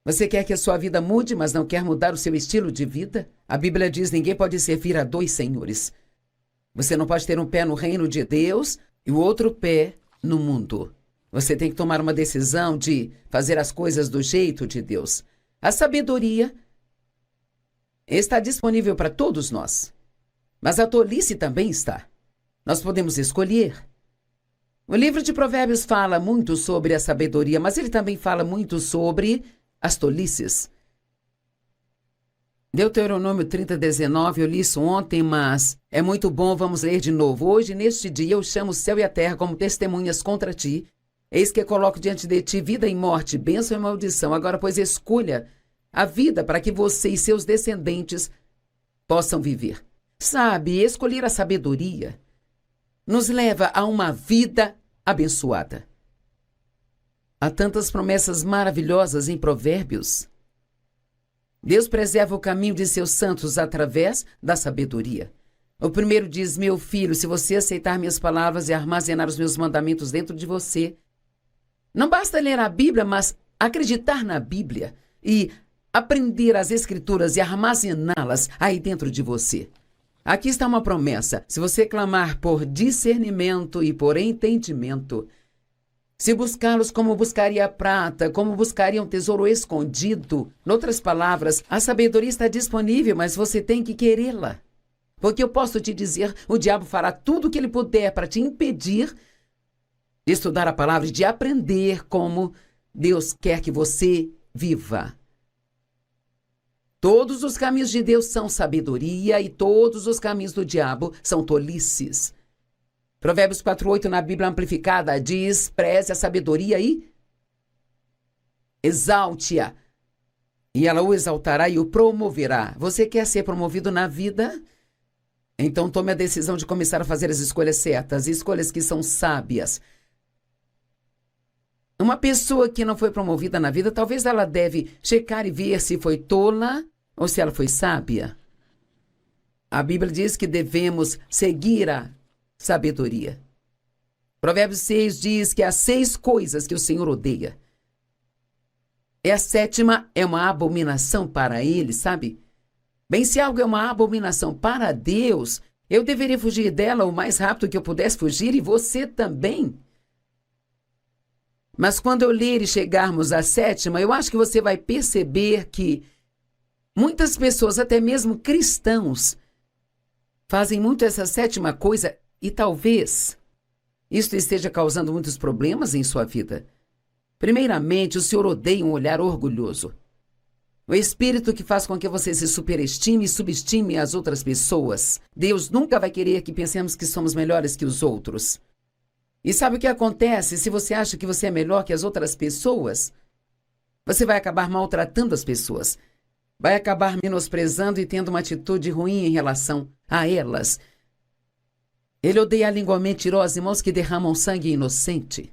Você quer que a sua vida mude, mas não quer mudar o seu estilo de vida? A Bíblia diz: ninguém pode servir a 2 senhores. Você não pode ter um pé no reino de Deus e o outro pé no mundo. Você tem que tomar uma decisão de fazer as coisas do jeito de Deus. A sabedoria está disponível para todos nós, mas a tolice também está. Nós podemos escolher. O livro de Provérbios fala muito sobre a sabedoria, mas ele também fala muito sobre as tolices. Deuteronômio 30:19, eu li isso ontem, mas é muito bom, vamos ler de novo. Hoje, neste dia, eu chamo o céu e a terra como testemunhas contra ti. Eis que coloco diante de ti vida e morte, bênção e maldição. Agora, pois, escolha a vida para que você e seus descendentes possam viver. Sabe, escolher a sabedoria nos leva a uma vida abençoada. Há tantas promessas maravilhosas em Provérbios. Deus preserva o caminho de seus santos através da sabedoria. O primeiro diz: meu filho, se você aceitar minhas palavras e armazenar os meus mandamentos dentro de você, não basta ler a Bíblia, mas acreditar na Bíblia e aprender as Escrituras e armazená-las aí dentro de você. Aqui está uma promessa: se você clamar por discernimento e por entendimento, se buscá-los como buscaria a prata, como buscaria um tesouro escondido. Em outras palavras, a sabedoria está disponível, mas você tem que querê-la. Porque eu posso te dizer, o diabo fará tudo o que ele puder para te impedir de estudar a palavra e de aprender como Deus quer que você viva. Todos os caminhos de Deus são sabedoria e todos os caminhos do diabo são tolices. Provérbios 4:8 na Bíblia Amplificada diz: preze a sabedoria e exalte-a, e ela o exaltará e o promoverá. Você quer ser promovido na vida? Então tome a decisão de começar a fazer as escolhas certas, escolhas que são sábias. Uma pessoa que não foi promovida na vida, talvez ela deve checar e ver se foi tola ou se ela foi sábia. A Bíblia diz que devemos seguir a sabedoria. Provérbios 6 diz que há 6 coisas que o Senhor odeia. E a sétima é uma abominação para ele, sabe? Bem, se algo é uma abominação para Deus, eu deveria fugir dela o mais rápido que eu pudesse fugir, e você também. Mas quando eu ler e chegarmos à sétima, eu acho que você vai perceber que muitas pessoas, até mesmo cristãos, fazem muito essa sétima coisa e talvez isto esteja causando muitos problemas em sua vida. Primeiramente, o Senhor odeia um olhar orgulhoso. O espírito que faz com que você se superestime e subestime as outras pessoas. Deus nunca vai querer que pensemos que somos melhores que os outros. E sabe o que acontece se você acha que você é melhor que as outras pessoas? Você vai acabar maltratando as pessoas. Vai acabar menosprezando e tendo uma atitude ruim em relação a elas. Ele odeia a língua mentirosa e mãos que derramam sangue inocente.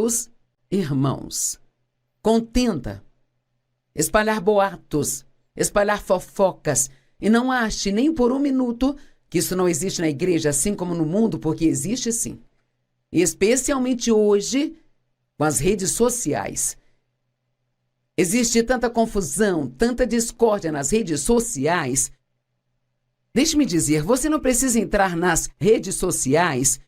Deus, irmãos, contenda, espalhar boatos, espalhar fofocas, e não ache nem por um minuto que isso não existe na igreja, assim como no mundo, porque existe sim. E especialmente hoje, com as redes sociais. Existe tanta confusão, tanta discórdia nas redes sociais. Deixe-me dizer, você não precisa entrar nas redes sociais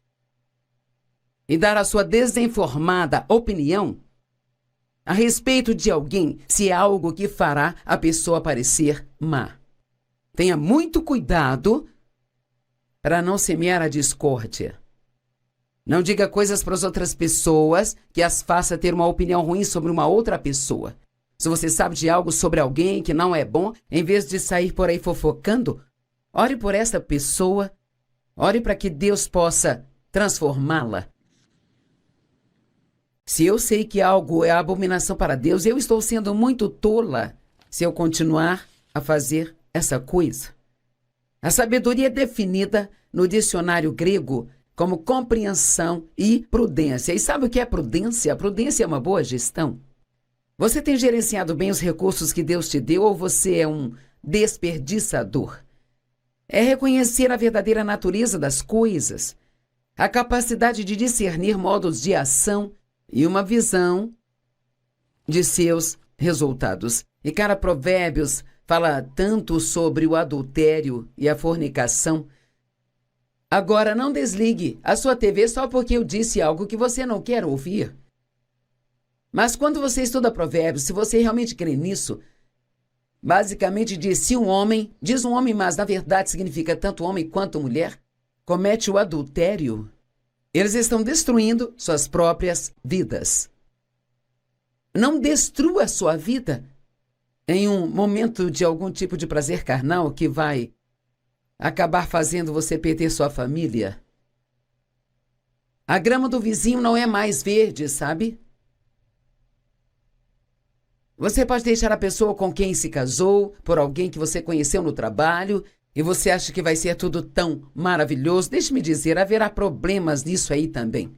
e dar a sua desinformada opinião a respeito de alguém, se é algo que fará a pessoa parecer má. Tenha muito cuidado para não semear a discórdia. Não diga coisas para as outras pessoas que as faça ter uma opinião ruim sobre uma outra pessoa. Se você sabe de algo sobre alguém que não é bom, em vez de sair por aí fofocando, ore por essa pessoa, ore para que Deus possa transformá-la. Se eu sei que algo é abominação para Deus, eu estou sendo muito tola se eu continuar a fazer essa coisa. A sabedoria é definida no dicionário grego como compreensão e prudência. E sabe o que é prudência? A prudência é uma boa gestão. Você tem gerenciado bem os recursos que Deus te deu ou você é um desperdiçador? É reconhecer a verdadeira natureza das coisas, a capacidade de discernir modos de ação e uma visão de seus resultados. E cara, Provérbios fala tanto sobre o adultério e a fornicação. Agora, não desligue a sua TV só porque eu disse algo que você não quer ouvir. Mas quando você estuda Provérbios, se você realmente crê nisso, basicamente diz um homem, mas na verdade significa tanto homem quanto mulher, comete o adultério, eles estão destruindo suas próprias vidas. Não destrua a sua vida em um momento de algum tipo de prazer carnal que vai acabar fazendo você perder sua família. A grama do vizinho não é mais verde, sabe? Você pode deixar a pessoa com quem se casou por alguém que você conheceu no trabalho e você acha que vai ser tudo tão maravilhoso. Deixe-me dizer, haverá problemas nisso aí também.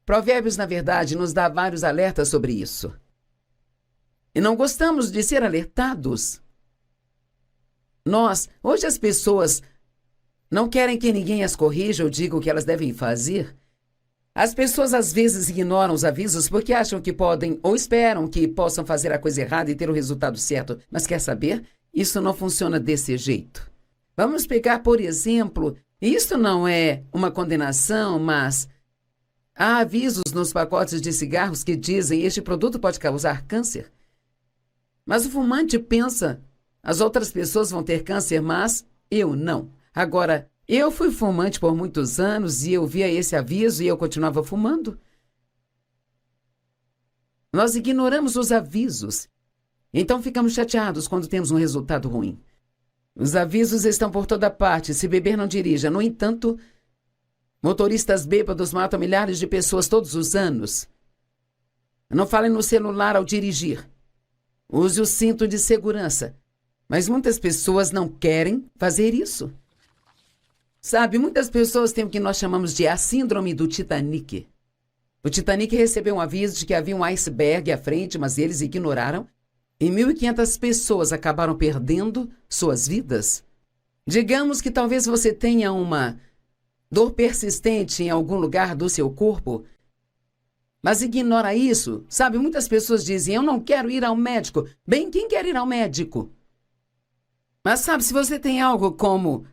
Provérbios, na verdade, nos dá vários alertas sobre isso. E não gostamos de ser alertados. Hoje as pessoas não querem que ninguém as corrija ou diga o que elas devem fazer. As pessoas às vezes ignoram os avisos porque acham que podem ou esperam que possam fazer a coisa errada e ter o resultado certo. Mas quer saber? Isso não funciona desse jeito. Vamos pegar, por exemplo, isto não é uma condenação, mas há avisos nos pacotes de cigarros que dizem este produto pode causar câncer. Mas o fumante pensa, as outras pessoas vão ter câncer, mas eu não. Agora, Eu fui fumante por muitos anos e eu via esse aviso e eu continuava fumando. Nós ignoramos os avisos. Então ficamos chateados quando temos um resultado ruim. Os avisos estão por toda parte. Se beber, não dirija. No entanto, motoristas bêbados matam milhares de pessoas todos os anos. Não fale no celular ao dirigir. Use o cinto de segurança. Mas muitas pessoas não querem fazer isso. Sabe, muitas pessoas têm o que nós chamamos de a síndrome do Titanic. O Titanic recebeu um aviso de que havia um iceberg à frente, mas eles ignoraram. E 1.500 pessoas acabaram perdendo suas vidas. Digamos que talvez você tenha uma dor persistente em algum lugar do seu corpo, mas ignora isso. Sabe, muitas pessoas dizem, eu não quero ir ao médico. Bem, quem quer ir ao médico? Mas sabe, se você tem algo como...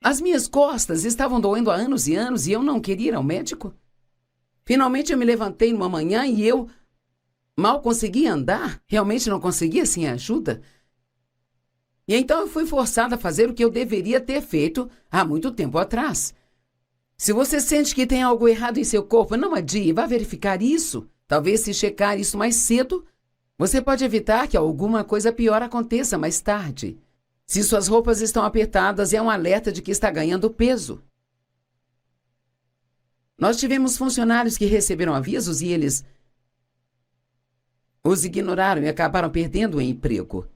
As minhas costas estavam doendo há anos e anos e eu não queria ir ao médico. Finalmente eu me levantei numa manhã e eu mal conseguia andar. Realmente não conseguia sem ajuda. E então eu fui forçada a fazer o que eu deveria ter feito há muito tempo atrás. Se você sente que tem algo errado em seu corpo, não adie, vá verificar isso. Talvez se checar isso mais cedo, você pode evitar que alguma coisa pior aconteça mais tarde. Se suas roupas estão apertadas, é um alerta de que está ganhando peso. Nós tivemos funcionários que receberam avisos e eles os ignoraram e acabaram perdendo o emprego.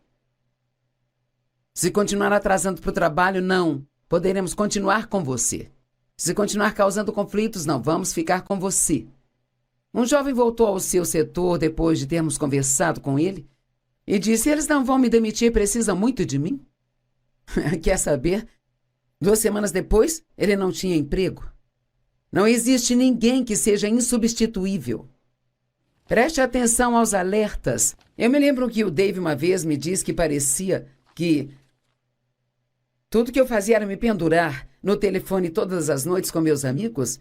Se continuar atrasando para o trabalho, não poderemos continuar com você. Se continuar causando conflitos, não vamos ficar com você. Um jovem voltou ao seu setor depois de termos conversado com ele e disse, eles não vão me demitir, precisam muito de mim. Quer saber? 2 semanas depois, ele não tinha emprego. Não existe ninguém que seja insubstituível. Preste atenção aos alertas. Eu me lembro que o Dave uma vez me disse que parecia que tudo que eu fazia era me pendurar no telefone todas as noites com meus amigos.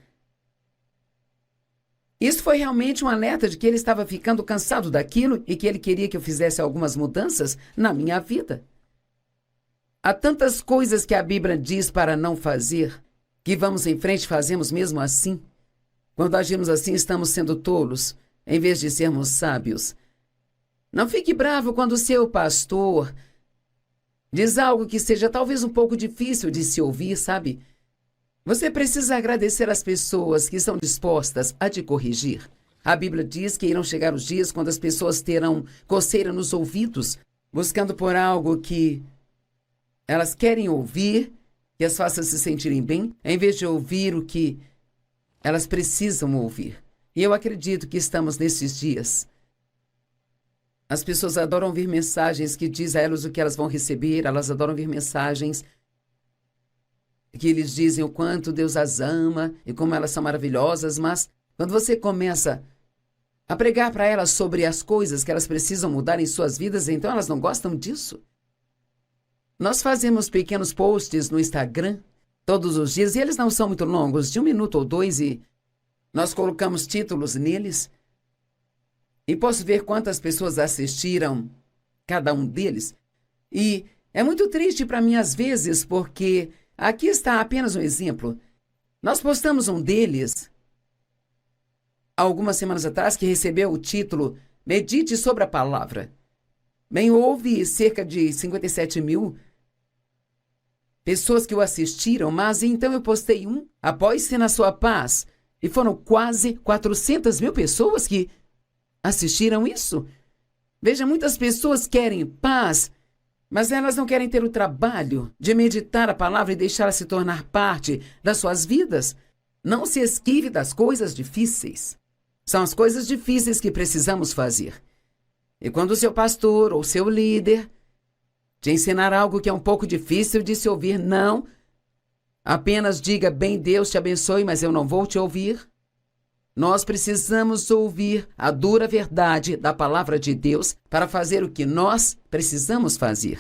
Isso foi realmente um alerta de que ele estava ficando cansado daquilo e que ele queria que eu fizesse algumas mudanças na minha vida. Há tantas coisas que a Bíblia diz para não fazer, que vamos em frente e fazemos mesmo assim. Quando agimos assim, estamos sendo tolos, em vez de sermos sábios. Não fique bravo quando o seu pastor diz algo que seja talvez um pouco difícil de se ouvir, sabe? Você precisa agradecer às pessoas que estão dispostas a te corrigir. A Bíblia diz que irão chegar os dias quando as pessoas terão coceira nos ouvidos, buscando por algo que elas querem ouvir, que as faça se sentirem bem, em vez de ouvir o que elas precisam ouvir. E eu acredito que estamos nesses dias. As pessoas adoram ouvir mensagens que dizem a elas o que elas vão receber, elas adoram ouvir mensagens que lhes dizem o quanto Deus as ama e como elas são maravilhosas, mas quando você começa a pregar para elas sobre as coisas que elas precisam mudar em suas vidas, então elas não gostam disso. Nós fazemos pequenos posts no Instagram todos os dias e eles não são muito longos, de 1 minuto ou 2, e nós colocamos títulos neles. E posso ver quantas pessoas assistiram cada um deles. E é muito triste para mim às vezes, porque aqui está apenas um exemplo. Nós postamos um deles há algumas semanas atrás que recebeu o título Medite sobre a Palavra. Bem, houve cerca de 57 mil pessoas que o assistiram, mas então eu postei um, Após-se na Sua Paz, e foram quase 400 mil pessoas que assistiram isso. Veja, muitas pessoas querem paz, mas elas não querem ter o trabalho de meditar a palavra e deixá-la se tornar parte das suas vidas. Não se esquive das coisas difíceis. São as coisas difíceis que precisamos fazer. E quando o seu pastor ou seu líder te ensinar algo que é um pouco difícil de se ouvir, não apenas diga, bem, Deus te abençoe, mas eu não vou te ouvir. Nós precisamos ouvir a dura verdade da palavra de Deus para fazer o que nós precisamos fazer.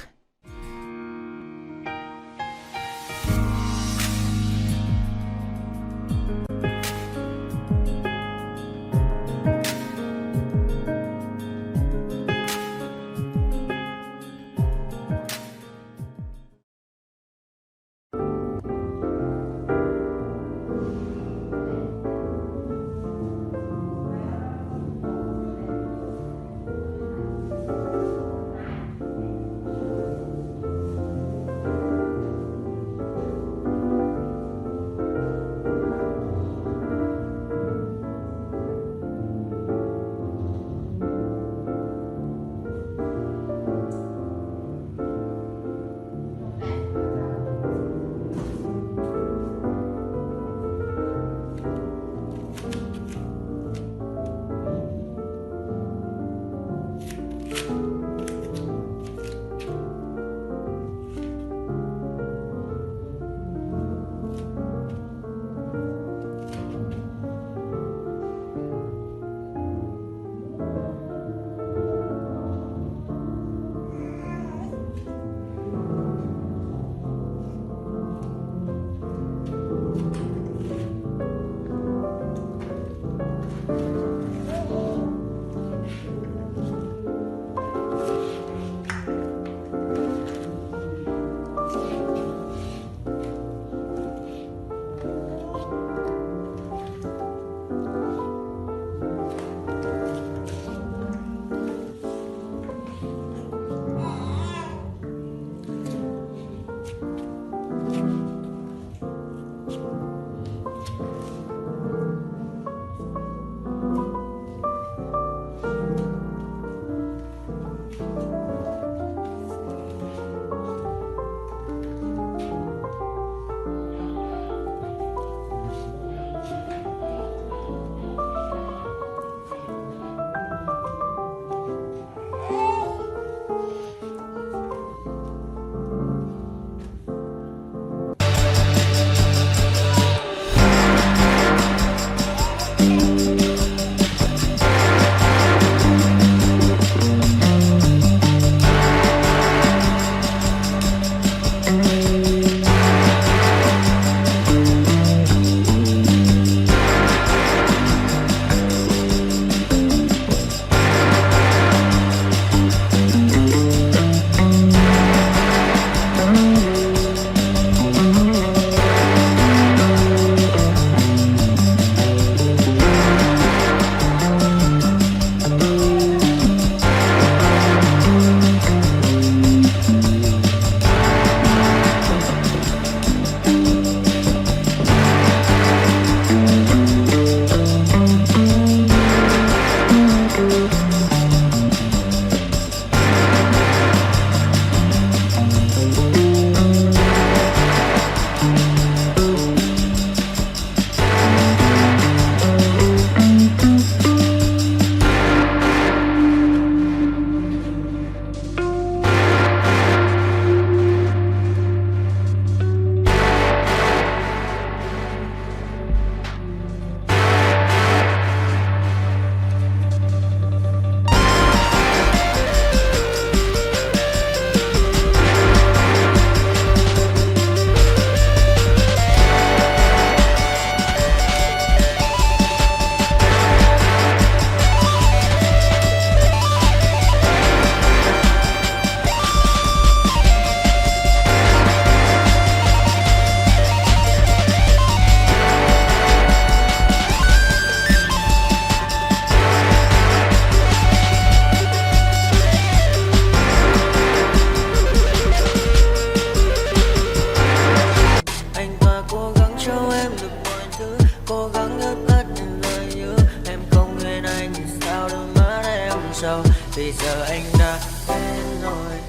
Vì giờ anh đã quen rồi,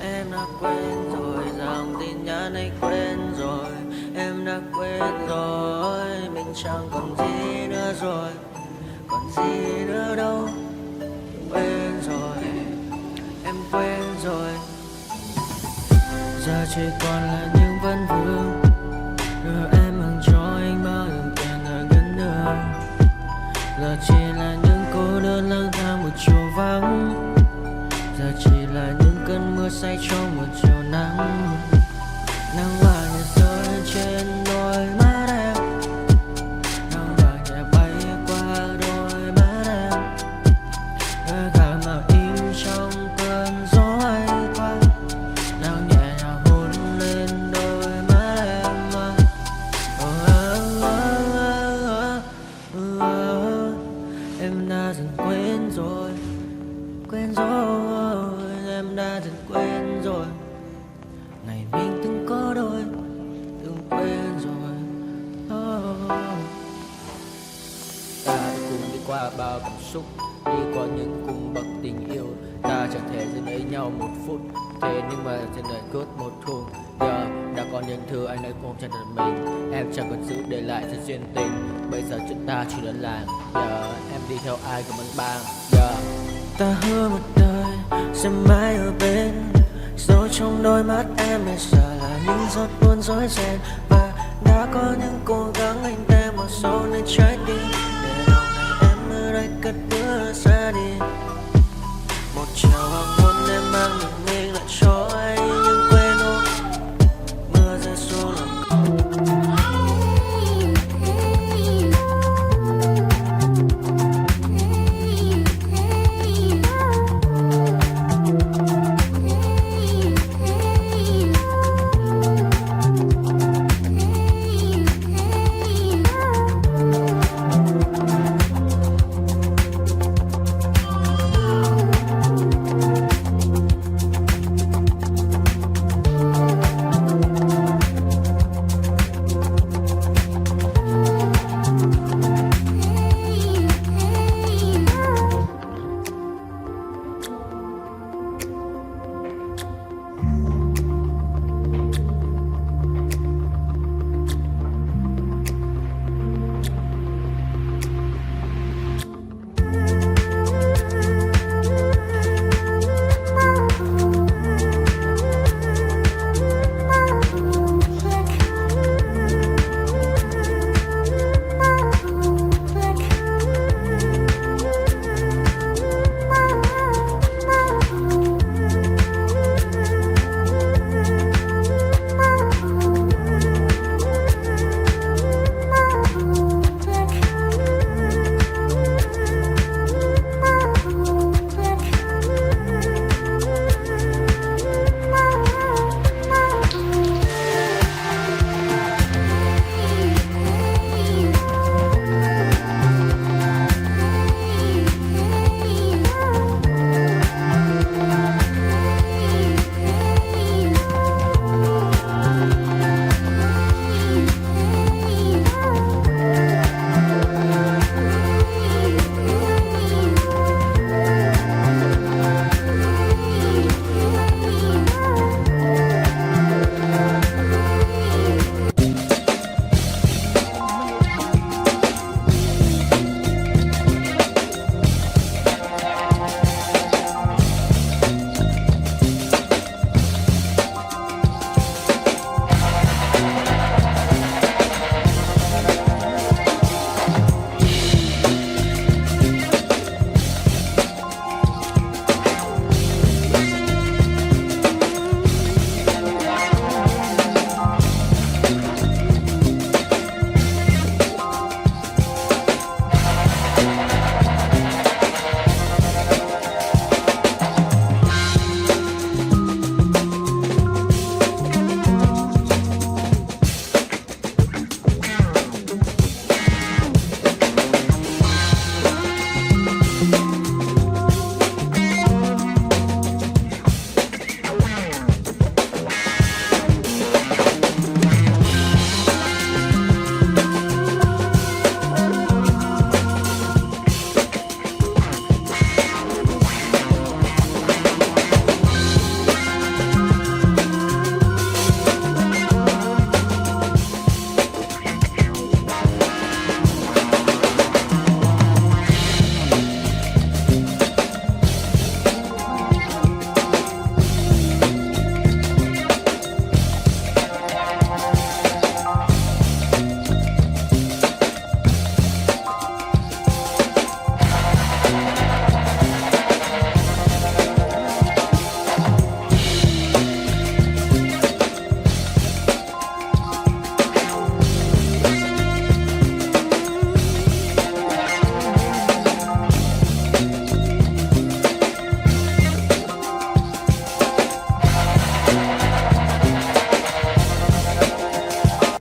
em đã quên rồi, dòng tin nhắn anh quên rồi, em đã quên rồi, mình chẳng còn gì nữa rồi, còn gì nữa đâu. Quên rồi, em quên rồi, giờ chỉ còn là những vấn vương. Đưa em mang cho anh bao nhiêu tiền ở gần nữa, giờ chỉ là những cô đơn lang thang một chiều vắng, giờ chỉ là những cơn mưa say trong một chiều nắng. Nắng vàng nhẹ rơi trên đôi mắt em, nắng vàng nhẹ bay qua đôi mắt em, hơi thở mà im trong cơn gió ấy qua. Nắng nhẹ nhàng hôn lên đôi mắt em. Em đã dần quên rồi, quên rồi, em đã dần quên rồi. Ngày mình từng có đôi, từng quên rồi. Ta đã cùng đi qua bao cảm xúc, đi qua những cung bậc tình yêu. Ta chẳng thể giữ lấy nhau một phút, thế nhưng mà trên đời cướp một thùng. Giờ đã có những thứ anh đã ôm trong đời mình, em chẳng còn giữ để lại cho duyên tình. Bây giờ chúng ta chỉ đơn làng, giờ em đi theo ai cũng vẫn bang. Ta hứa một đời sẽ mãi ở bên, dấu trong đôi mắt em bây giờ là những giọt buồn rối ren. Và đã có những cố gắng anh đem vào sâu nơi trái tim, để lòng này em ở đây cất bước ra đi. Một chiều hoàng hôn em mang mình lại cho